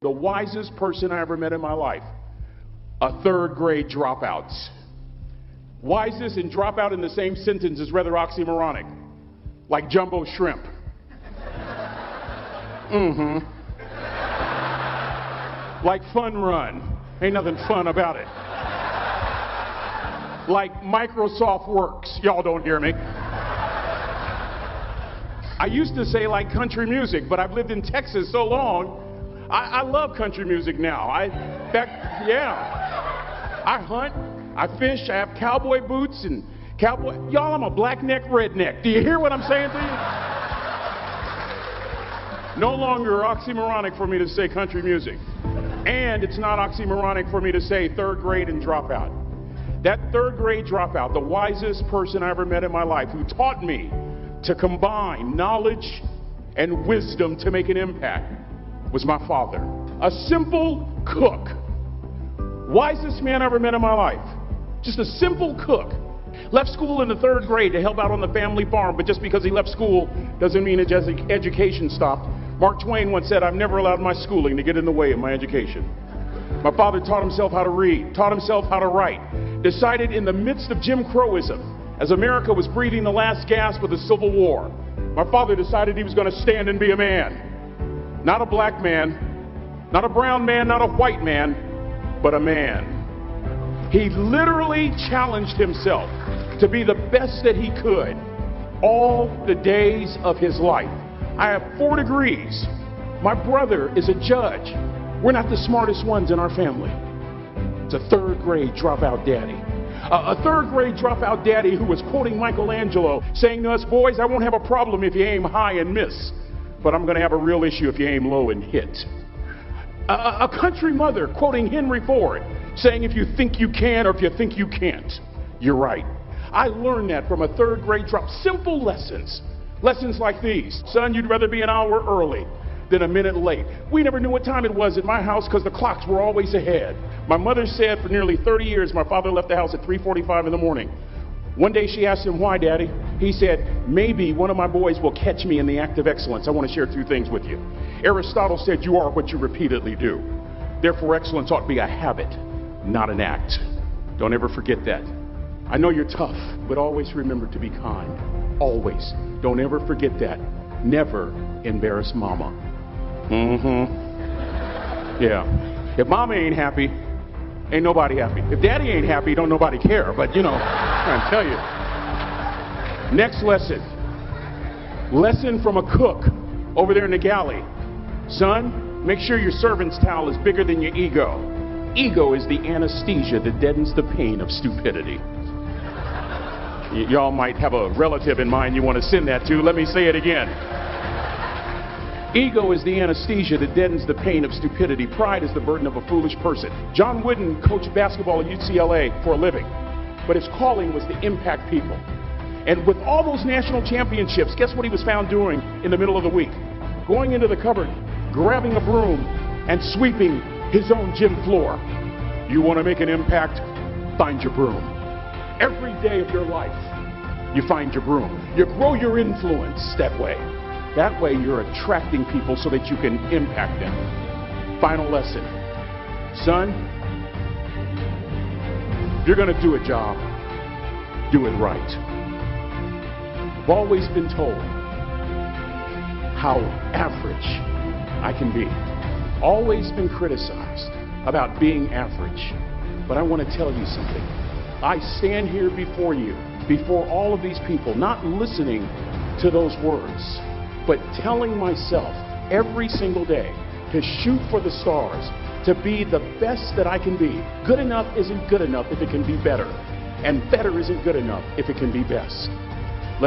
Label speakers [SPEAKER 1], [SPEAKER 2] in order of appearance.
[SPEAKER 1] The wisest person I ever met in my life, a third grade dropout. Wisest and dropout in the same sentence is rather oxymoronic, like jumbo shrimp. Like fun run, ain't nothing fun about it. Like Microsoft Works, y'all don't hear me. I used to say like country music, but I've lived in Texas so long, I love country music now. I hunt, I fish, I have cowboy boots and cowboy. Y'all, I'm a black neck redneck. Do you hear what I'm saying to you? No longer oxymoronic for me to say country music. And it's not oxymoronic for me to say third grade and dropout. That third grade dropout, the wisest person I ever met in my life, who taught me to combine knowledge and wisdom to make an impact, was my father. A simple cook. Wisest man I ever met in my life. Just a simple cook. Left school in the third grade to help out on the family farm, but just because he left school doesn't mean his education stopped. Mark Twain once said, "I've never allowed my schooling to get in the way of my education." My father taught himself how to read, taught himself how to write, decided in the midst of Jim Crowism, as America was breathing the last gasp of the Civil War, my father decided he was going to stand and be a man. Not a black man, not a brown man, not a white man, but a man. He literally challenged himself to be the best that he could all the days of his life. I have 4 degrees. My brother is a judge. We're not the smartest ones in our family. It's a third grade dropout daddy. A third grade dropout daddy who was quoting Michelangelo, saying to us, "Boys, I won't have a problem if you aim high and miss, but I'm going to have a real issue if you aim low and hit." A country mother quoting Henry Ford, saying, "If you think you can or if you think you can't, you're right." I learned that from a third grade drop. Simple lessons. Lessons like these. Son, you'd rather be an hour early than a minute late. We never knew what time it was at my house because the clocks were always ahead. My mother said for nearly 30 years my father left the house at 3:45 in the morning. One day she asked him, "Why, Daddy?" He said, "Maybe one of my boys will catch me in the act of excellence. I want to share 2 things with you." Aristotle said, "You are what you repeatedly do." Therefore, excellence ought to be a habit, not an act. Don't ever forget that. I know you're tough, but always remember to be kind. Always. Don't ever forget that. Never embarrass mama. Yeah. If mama ain't happy, ain't nobody happy. If daddy ain't happy, don't nobody care. But you know, I'm trying to tell you. Next lesson. Lesson from a cook over there in the galley. Son, make sure your servant's towel is bigger than your ego. Ego is the anesthesia that deadens the pain of stupidity. Y'all might have a relative in mind you want to send that to. Let me say it again. Ego is the anesthesia that deadens the pain of stupidity. Pride is the burden of a foolish person. John Wooden coached basketball at UCLA for a living, but his calling was to impact people. And with all those national championships, guess what he was found doing in the middle of the week? Going into the cupboard, grabbing a broom, and sweeping his own gym floor. You want to make an impact? Find your broom. Every day of your life, you find your broom. You grow your influence that way. That way you're attracting people so that you can impact them. Final lesson. Son, if you're going to do a job, do it right. I've always been told how average I can be. Always been criticized about being average. But I want to tell you something. I stand here before you, before all of these people, not listening to those words, but telling myself every single day to shoot for the stars, to be the best that I can be. Good enough isn't good enough if it can be better, and better isn't good enough if it can be best.